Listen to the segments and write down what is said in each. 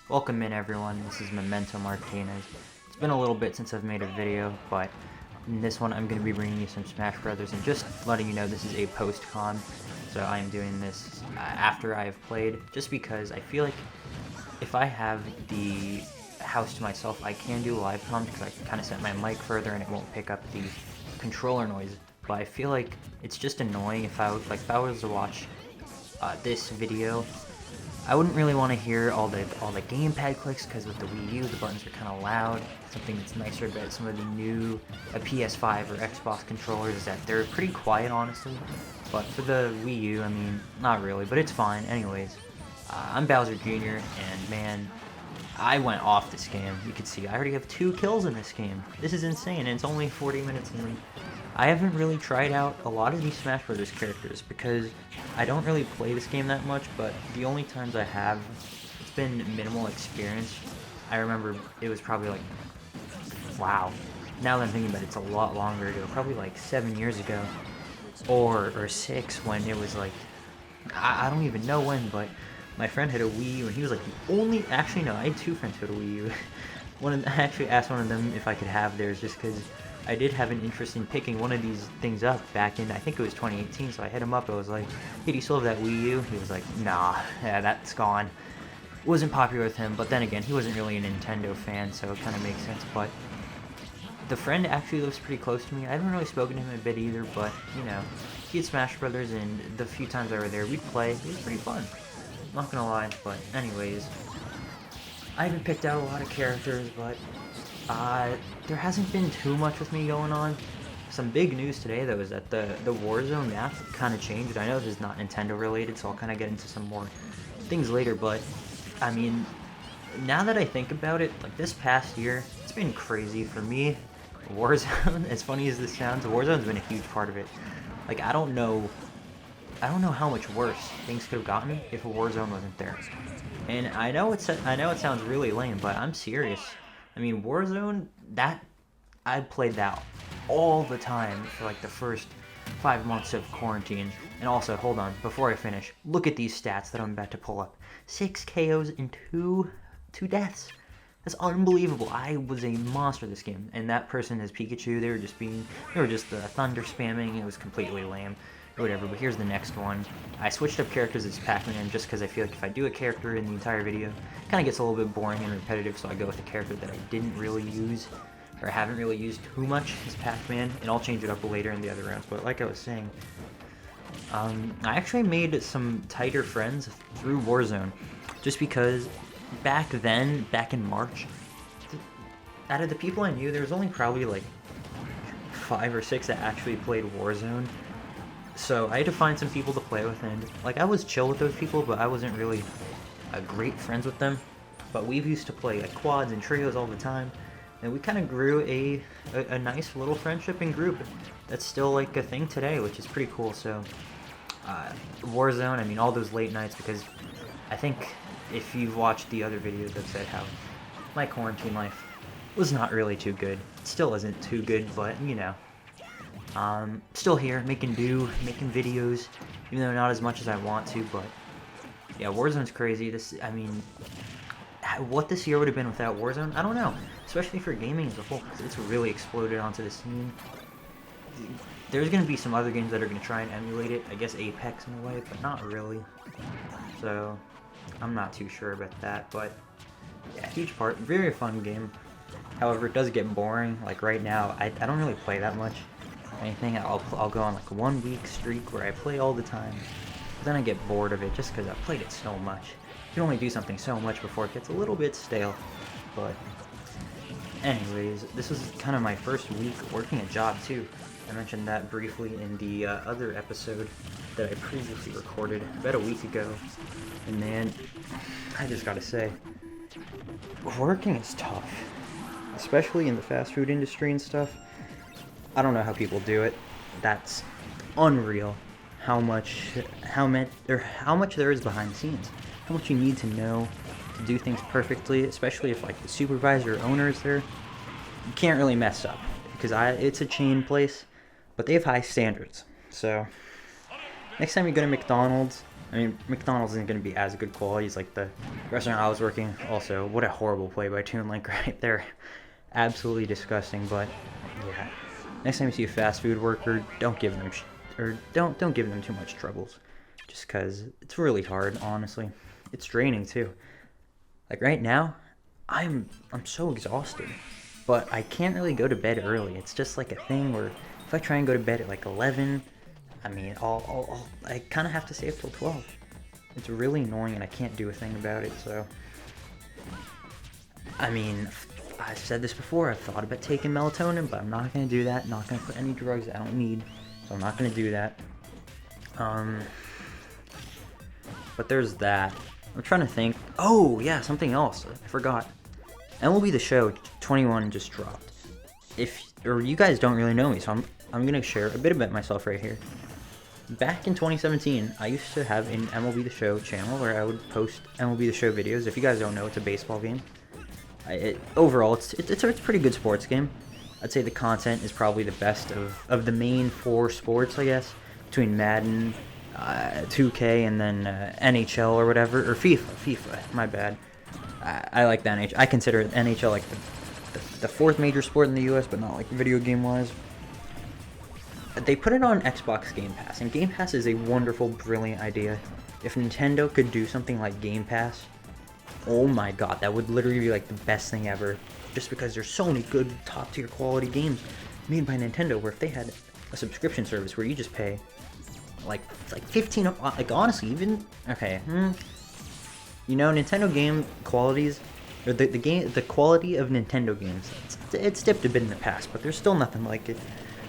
Welcome in everyone, this is Memento Martinez. It's been a little bit since I've made a video, but in this one I'm going to be bringing you some Smash Brothers and just letting you know this is a post-con. So I am doing this after I have played, just because I feel like if I have the house to myself I can do live comms because I can kind of set my mic further and it won't pick up the controller noise. But I feel like it's just annoying if I was to watch this video, I wouldn't really want to hear all the gamepad clicks because with the Wii U the buttons are kind of loud. Something that's nicer about some of the new PS5 or Xbox controllers is that they're pretty quiet, honestly. But for the Wii U, I mean, not really, but it's fine. Anyways, I'm Bowser Jr. and man, I went off this game. You can see I already have 2 kills in this game. This is insane, and it's only 40 minutes in. I haven't really tried out a lot of these Smash Brothers characters because I don't really play this game that much, but the only times I have, it's been minimal experience. I remember it was probably like, wow, now that I'm thinking about it, it's a lot longer ago, probably like 7 years ago, or 6, when it was like, I don't even know when, but my friend had a Wii U, and he was like the only, actually no, I had 2 friends who had a Wii U. I actually asked one of them if I could have theirs just because I did have an interest in picking one of these things up back in, I think it was 2018, so I hit him up. I was like, hey, do you still have that Wii U? He was like, nah, yeah, that's gone. It wasn't popular with him, but then again, he wasn't really a Nintendo fan, so it kind of makes sense. But the friend actually lives pretty close to me. I haven't really spoken to him a bit either, but, you know, he had Smash Brothers, and the few times I were there, we'd play. It was pretty fun. Not gonna lie, but anyways, I haven't picked out a lot of characters, but there hasn't been too much with me going on. Some big news today, though, is that the Warzone map kind of changed. I know this is not Nintendo related, so I'll kind of get into some more things later, but, I mean, now that I think about it, like, this past year, it's been crazy for me. Warzone, as funny as this sounds, Warzone's been a huge part of it. Like, I don't know how much worse things could have gotten if Warzone wasn't there. And I know it sounds really lame, but I'm serious. I mean, Warzone, I played that all the time for like the first 5 months of quarantine. And also, hold on, before I finish, look at these stats that I'm about to pull up. 6 KOs and 2 deaths. That's unbelievable. I was a monster this game. And that person is Pikachu. They were just thunder spamming. It was completely lame. Whatever, but here's the next one. I switched up characters as Pac-Man just because I feel like if I do a character in the entire video, it kind of gets a little bit boring and repetitive, so I go with a character that I didn't really use, or haven't really used too much as Pac-Man, and I'll change it up later in the other rounds. But like I was saying, I actually made some tighter friends through Warzone, just because back in March, out of the people I knew, there was only probably like 5 or 6 that actually played Warzone. So I had to find some people to play with, and like I was chill with those people, but I wasn't really great friends with them. But we used to play like quads and trios all the time, and we kind of grew a nice little friendship and group that's still like a thing today, which is pretty cool. So Warzone, I mean, all those late nights, because I think if you've watched the other videos, I've said how my quarantine life was not really too good. It still isn't too good, but you know. Still here, making videos, even though not as much as I want to, but yeah, Warzone's crazy. I mean, what this year would have been without Warzone, I don't know, especially for gaming as a whole, because it's really exploded onto the scene. There's going to be some other games that are going to try and emulate it, I guess Apex in a way, but not really, so I'm not too sure about that, but yeah, huge part, very fun game. However, it does get boring. Like right now, I don't really play that much. Anything, I'll go on like a 1 week streak where I play all the time, but then I get bored of it just because I've played it so much. You can only do something so much before it gets a little bit stale. But anyways, this was kind of my first week working a job too. I mentioned that briefly in the other episode that I previously recorded about a week ago. And man, I just gotta say, working is tough, especially in the fast food industry and stuff. I don't know how people do it. That's unreal. How much there is behind the scenes. How much you need to know to do things perfectly, especially if like the supervisor or owner is there. You can't really mess up because it's a chain place, but they have high standards. So next time you go to McDonald's, I mean, McDonald's isn't going to be as good quality as like the restaurant I was working. Also, what a horrible play by Toon Link right there. Absolutely disgusting. But yeah, next time you see a fast food worker, don't give them don't give them too much troubles, just because it's really hard. Honestly, it's draining too. Like right now, I'm so exhausted, but I can't really go to bed early. It's just like a thing where if I try and go to bed at like 11, I mean, I kind of have to stay up till 12. It's really annoying, and I can't do a thing about it. So, I mean, I've said this before. I've thought about taking melatonin, but I'm not gonna do that. Not gonna put any drugs I don't need, so I'm not gonna do that. But there's that. I'm trying to think. Oh yeah, something else. I forgot. MLB The Show 21 just dropped. Or you guys don't really know me, so I'm gonna share a bit about myself right here. Back in 2017, I used to have an MLB The Show channel where I would post MLB The Show videos. If you guys don't know, it's a baseball game. Overall, it's a pretty good sports game. I'd say the content is probably the best of the main 4 sports, I guess, between Madden, 2K, and then NHL or whatever, or FIFA. My bad. I like the NHL. I consider NHL like the 4th major sport in the U.S., but not like video game wise. They put it on Xbox Game Pass, and Game Pass is a wonderful, brilliant idea. If Nintendo could do something like Game Pass, oh my god, that would literally be like the best thing ever. Just because there's so many good, top-tier quality games made by Nintendo, where if they had a subscription service where you just pay like 15, like honestly, even okay, you know, Nintendo game qualities, or the quality of Nintendo games, it's dipped a bit in the past, but there's still nothing like it.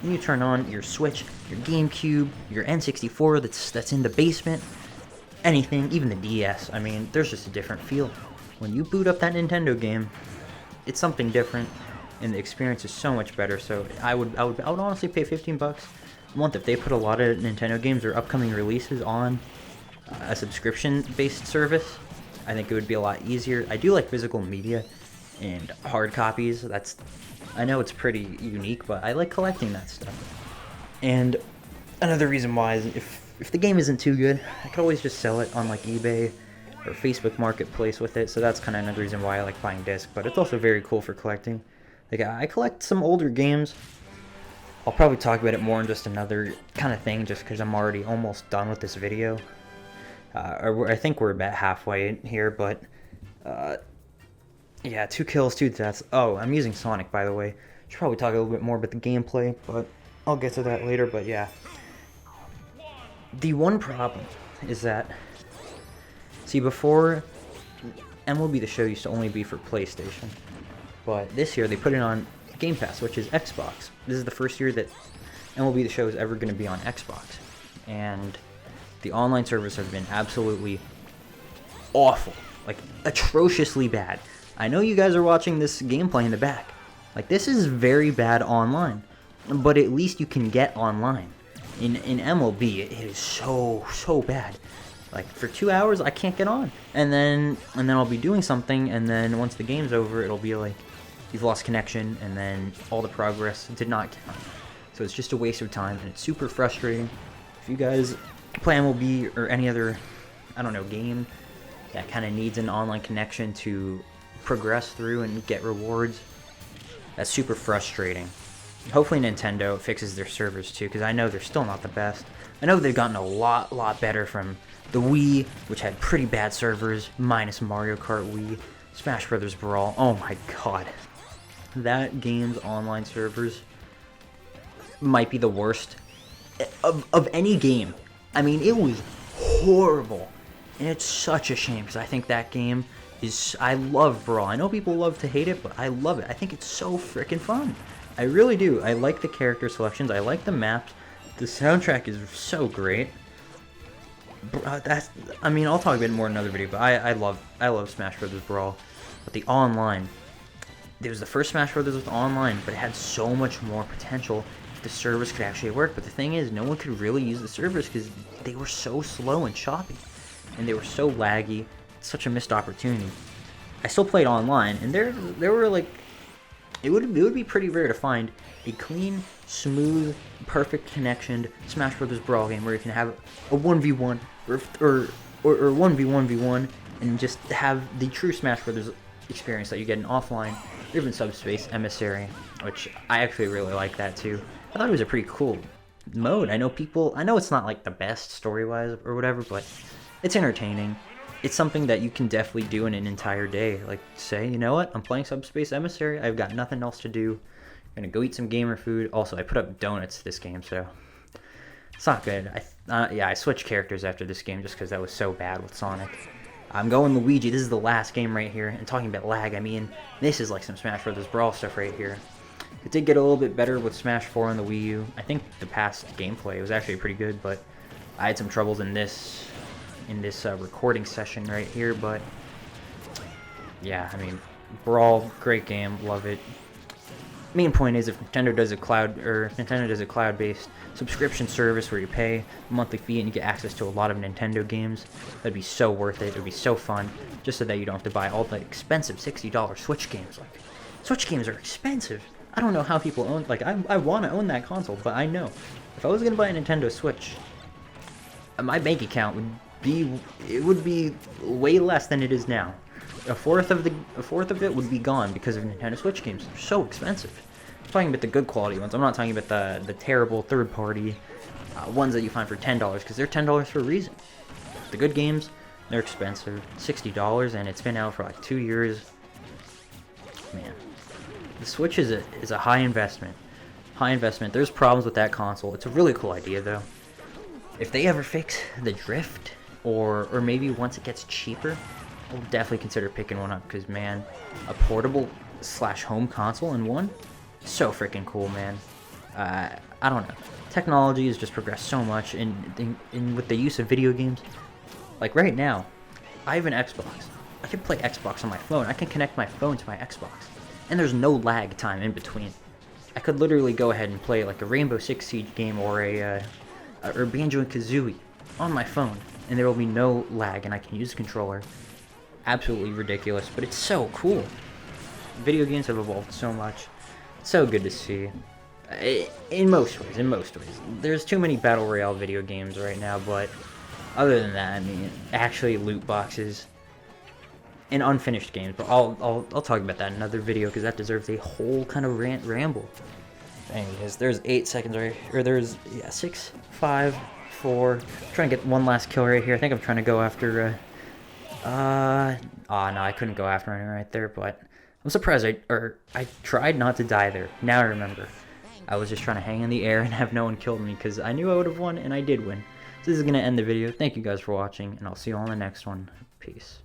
When you turn on your Switch, your GameCube, your N64 that's in the basement, anything, even the DS, I mean, there's just a different feel. When you boot up that Nintendo game, it's something different, and the experience is so much better. So I would honestly pay $15 a month if they put a lot of Nintendo games or upcoming releases on a subscription-based service. I think it would be a lot easier. I do like physical media and hard copies. I know it's pretty unique, but I like collecting that stuff. And another reason why is if the game isn't too good, I could always just sell it on like eBay or Facebook Marketplace with it. So that's kind of another reason why I like buying discs. But it's also very cool for collecting. Like I collect some older games. I'll probably talk about it more in just another kind of thing, just because I'm already almost done with this video. I think we're about halfway here, but yeah, 2 kills, 2 deaths. Oh, I'm using Sonic, by the way. Should probably talk a little bit more about the gameplay, but I'll get to that later. But yeah, the one problem is that, see, before MLB The Show used to only be for PlayStation, but this year they put it on Game Pass, which is Xbox. This is the first year that MLB The Show is ever going to be on Xbox, and the online service has been absolutely awful, like atrociously bad. I know you guys are watching this gameplay in the back. Like, this is very bad online, but at least you can get online. In MLB, it is so bad. Like, for 2 hours, I can't get on. And then I'll be doing something, and then once the game's over, it'll be like, you've lost connection, and then all the progress did not count. So it's just a waste of time, and it's super frustrating. If you guys play MLB or any other, I don't know, game that kind of needs an online connection to progress through and get rewards, that's super frustrating. Hopefully Nintendo fixes their servers too, because I know they're still not the best. I know they've gotten a lot better from the Wii, which had pretty bad servers, minus Mario Kart Wii, Smash Brothers Brawl. Oh my god, that game's online servers might be the worst of any game. I mean, it was horrible, and it's such a shame, because I think that game I love Brawl. I know people love to hate it, but I love it. I think it's so freaking fun. I really do. I like the character selections. I like the maps. The soundtrack is so great. I mean, I'll talk about it more in another video, but I love Smash Brothers Brawl. But the online, it was the first Smash Brothers with online, but it had so much more potential if the servers could actually work. But the thing is, no one could really use the servers because they were so slow and choppy, and they were so laggy. Such a missed opportunity. I still played online, and there were like it would be pretty rare to find a clean, smooth, perfect connectioned Smash Brothers Brawl game where you can have a 1v1 or 1v1v1 and just have the true Smash Brothers experience that you get in offline or even Subspace Emissary, which I actually really like that too. I thought it was a pretty cool mode. I know it's not like the best story-wise or whatever, but it's entertaining. It's something that you can definitely do in an entire day. Like, say, you know what? I'm playing Subspace Emissary. I've got nothing else to do. I'm gonna go eat some gamer food. Also, I put up donuts this game, so it's not good. I switched characters after this game just because that was so bad with Sonic. I'm going Luigi. This is the last game right here. And talking about lag, I mean, this is like some Smash Brothers Brawl stuff right here. It did get a little bit better with Smash 4 on the Wii U. I think the past gameplay was actually pretty good, but I had some troubles in this recording session right here. But yeah, I mean, Brawl, great game, love it. Main point is, if Nintendo does a cloud-based subscription service where you pay a monthly fee and you get access to a lot of Nintendo games, that'd be so worth it. It'd be so fun, just so that you don't have to buy all the expensive $60 Switch games. Like, Switch games are expensive. I don't know how people own. Like, I want to own that console, but I know if I was gonna buy a Nintendo Switch, my bank account would be way less than it is now. A fourth of it would be gone because of Nintendo Switch games. They're so expensive. I'm talking about the good quality ones. I'm not talking about the terrible third-party ones that you find for $10, because they're $10 for a reason. The good games, they're expensive. $60, and it's been out for like 2 years. Man, the Switch is a high investment. High investment. There's problems with that console. It's a really cool idea, though. If they ever fix the drift, or maybe once it gets cheaper, I'll definitely consider picking one up, because, man, a portable / home console in one, so freaking cool, man. I don't know. Technology has just progressed so much in with the use of video games. Like, right now, I have an Xbox. I can play Xbox on my phone. I can connect my phone to my Xbox, and there's no lag time in between. I could literally go ahead and play like a Rainbow Six Siege game or or Banjo and Kazooie on my phone, and there will be no lag, and I can use the controller. Absolutely ridiculous, but it's so cool. Video games have evolved so much. It's so good to see. In most ways. There's too many Battle Royale video games right now, but other than that, I mean, actually loot boxes and unfinished games. But I'll talk about that in another video, because that deserves a whole kind of ramble. Anyways, there's 8 seconds right here. Or there's 6, 5, 4. I'm trying to get one last kill right here. I think I'm trying to go after. No, I couldn't go after anyone right there, but I'm surprised I tried not to die there. Now I remember. I was just trying to hang in the air and have no one kill me, because I knew I would have won, and I did win. So this is going to end the video. Thank you guys for watching, and I'll see you all in the next one. Peace.